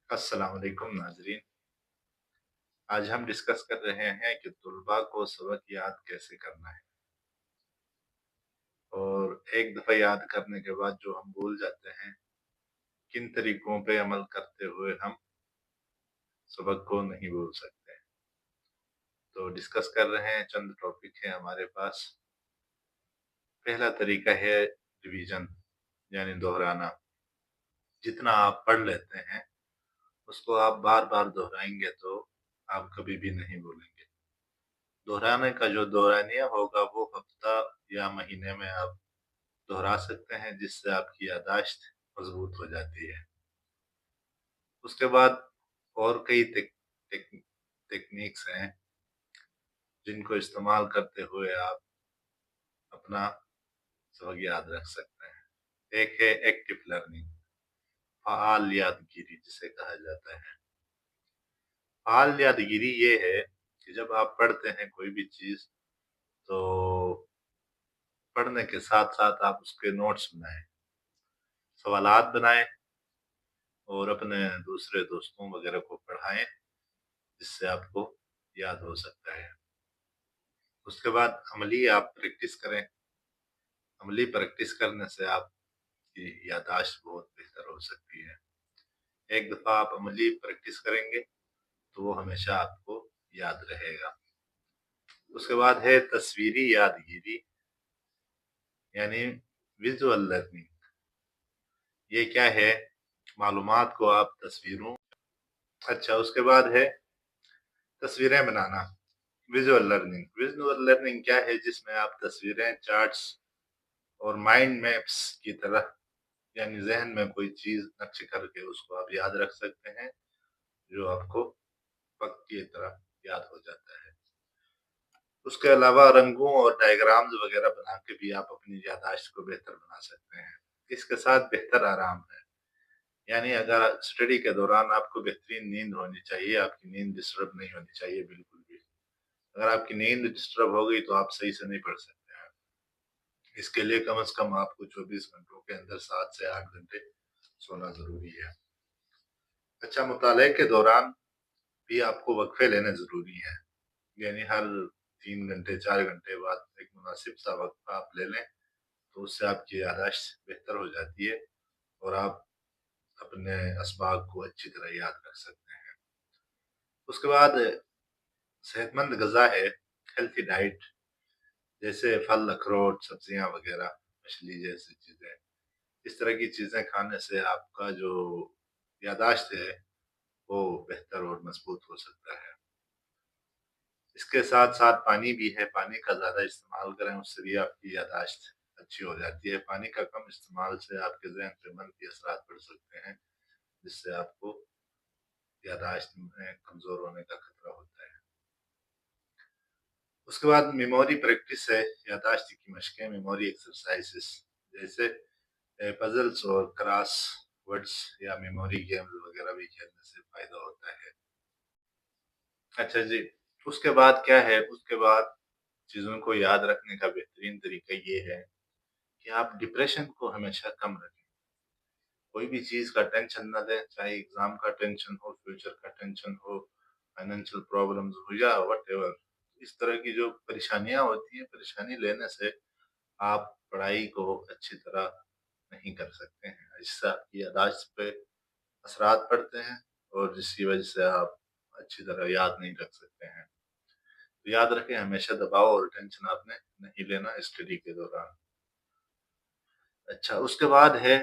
अस्सलाम वालेकुम नाज़रीन। आज हम डिस्कस कर रहे हैं कि तुलबा को सबक याद कैसे करना है और एक दफ़ा याद करने के बाद जो हम भूल जाते हैं, किन तरीकों पे अमल करते हुए हम सबक को नहीं भूल सकते। तो डिस्कस कर रहे हैं, चंद टॉपिक हैं हमारे पास। पहला तरीका है रिवीजन यानी दोहराना। जितना आप पढ़ लेते हैं, उसको आप बार-बार दोहराएँगे तो आप कभी भी नहीं भूलेंगे। दोहराने का जो दौरानिया होगा वो हफ्ता या महीने में आप दोहरा सकते हैं, जिससे आपकी याददाश्त मजबूत हो जाती है। उसके बाद और कई टेक्निक्स हैं जिनको इस्तेमाल करते हुए आप अपना सबक याद रख सकते हैं। एक है एक्टिव लर्निंग, फ़आल यादगिरी जिसे कहा जाता है। फ़आल यादगिरी ये है कि जब आप पढ़ते हैं कोई भी चीज़, तो पढ़ने के साथ-साथ आप उसके नोट्स बनाएँ, सवालात बनाएँ और अपने दूसरे दोस्तों वगैरह को पढ़ाएँ, जिससे आपको याद हो सकता है। उसके बाद अमली आप प्रैक्टिस करें। अमली प्रैक्टिस करने से आपकी याददाश्त बहुत बेहतर हो सकती है। एक दफ़ा आप अमली प्रैक्टिस करेंगे, तो वो हमेशा आपको याद रहेगा। उसके बाद है तस्वीरी यादगिरी यानी विज़ुअल लर्निंग। ये क्या है? मालूमात को आप तस्वीरों अच्छा, उसके बाद है तस्वीरें बनाना, विज़ुअल लर्निंग। विज़ुअल लर्निंग क्या है? जिसमें आप तस्वीरें, चार्ट्स और माइंड मैप्स की तरह यानी ज़हन में कोई चीज़ नक्श करके उसको आप याद रख सकते हैं, जो आपको वक़्त की तरह याद हो जाता है। उसके अलावा रंगों और डायग्राम्स वग़ैरह बना के भी आप अपनी याददाश्त को बेहतर बना सकते हैं। इसके साथ बेहतर आराम है, यानी अगर स्टडी के दौरान आपको बेहतरीन नींद होनी चाहिए, आपकी नींद डिस्टर्ब नहीं होनी चाहिए बिल्कुल भी। अगर आपकी नींद डिस्टर्ब हो गई तो आप सही से नहीं पढ़ सकते हैं। इसके लिए कम से कम आपको 24 घंटों के अंदर 7 से 8 घंटे सोना ज़रूरी है। अच्छा, मुताले के दौरान भी आपको वक़्फ़े लेने ज़रूरी हैं। यानी हर 3 घंटे, 4 घंटे बाद एक मुनासिब-सा वक़्फ़ा आप ले लें, तो उससे आपकी याददाश्त बेहतर हो जाती है और आप अपने असबाक को अच्छी तरह याद रख सकते हैं। उसके बाद सेहतमंद ग़िज़ा है, हेल्थी डाइट, जैसे फल, अखरोट, सब्ज़ियाँ वग़ैरह, मछली जैसी चीज़ें। इस तरह की चीज़ें खाने से आपका जो याददाश्त है, वो बेहतर और मज़बूत हो सकता है। इसके साथ-साथ पानी भी है, पानी का ज़्यादा इस्तेमाल करें, उससे भी आपकी याददाश्त अच्छी हो जाती है। पानी का कम इस्तेमाल से आपके ज़हन पे मनफ़ी असरात पड़ सकते हैं, जिससे आपको याददाश्त में कमज़ोर होने का खतरा होता है। उसके बाद मेमोरी प्रैक्टिस है, याददाश्त की मशक़ें, मेमोरी एक्सरसाइज़ेज़ जैसे पज़ल्स और क्रॉस वर्ड्स या मेमोरी गेम्स वग़ैरह भी खेलने से फ़ायदा होता है। अच्छा जी, उसके बाद क्या है, उसके बाद चीज़ों को याद रखने का बेहतरीन तरीका ये है कि आप डिप्रेशन को हमेशा कम रखें। कोई भी चीज़ का टेंशन ना लें, चाहे एग्ज़ाम का टेंशन हो, फ्यूचर का टेंशन हो, फाइनेंशियल प्रॉब्लम्स हो या व्हाटएवर। इस तरह की जो परेशानियाँ होती हैं, परेशानी लेने से आप पढ़ाई को अच्छी तरह नहीं कर सकते हैं। इससे आपकी याददाश्त पे असरात पड़ते हैं और जिसकी वजह से आप अच्छी तरह याद नहीं रख सकते हैं। तो याद रखें, हमेशा दबाव और टेंशन आपने नहीं लेना स्टडी के दौरान। अच्छा, उसके बाद है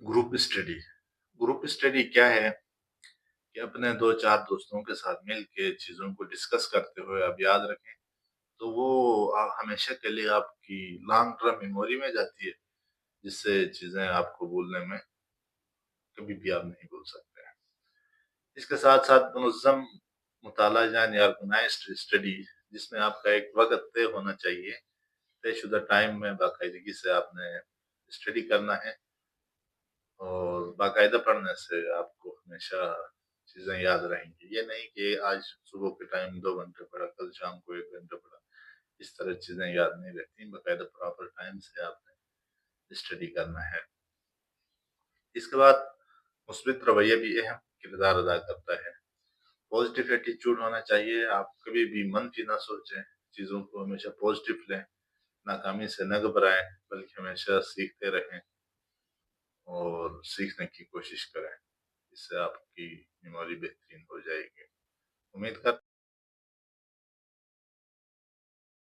ग्रुप स्टडी। ग्रुप स्टडी क्या है कि अपने 2-4 दोस्तों के साथ मिल के चीज़ों को डिस्कस करते हुए आप याद रखें, तो वो हमेशा के लिए आपकी लॉन्ग टर्म मेमोरी में जाती है, जिससे चीज़ें आपको भूलने में कभी भी आप नहीं भूल सकते हैं। इसके साथ-साथ मुनज़्ज़म मुताला यानी ऑर्गनाइज़्ड स्टडी, जिसमें आपका एक वक़्त तय होना चाहिए। तयशुदा टाइम में बाकायदगी से आपने स्टडी करना है और बाकायदा पढ़ने से आपको हमेशा चीज़ें याद रहेंगी। ये नहीं कि आज सुबह के टाइम 2 घंटे पढ़ा, कल शाम को 1 घंटा पढ़ा, इस तरह चीज़ें याद नहीं रहती। बाकायदा प्रॉपर टाइम से आपने स्टडी करना है। इसके बाद مثبت رवैया भी अहम किरदार अदा करता है। पॉजिटिव एटीट्यूड होना चाहिए, आप कभी भी मंफी ना सोचें, चीज़ों को हमेशा पॉजिटिव लें, नाकामी से न घबराएँ, बल्कि हमेशा सीखते रहें और सीखने की कोशिश करें। इससे आपकी मेमोरी बेहतरीन हो जाएगी। उम्मीद कर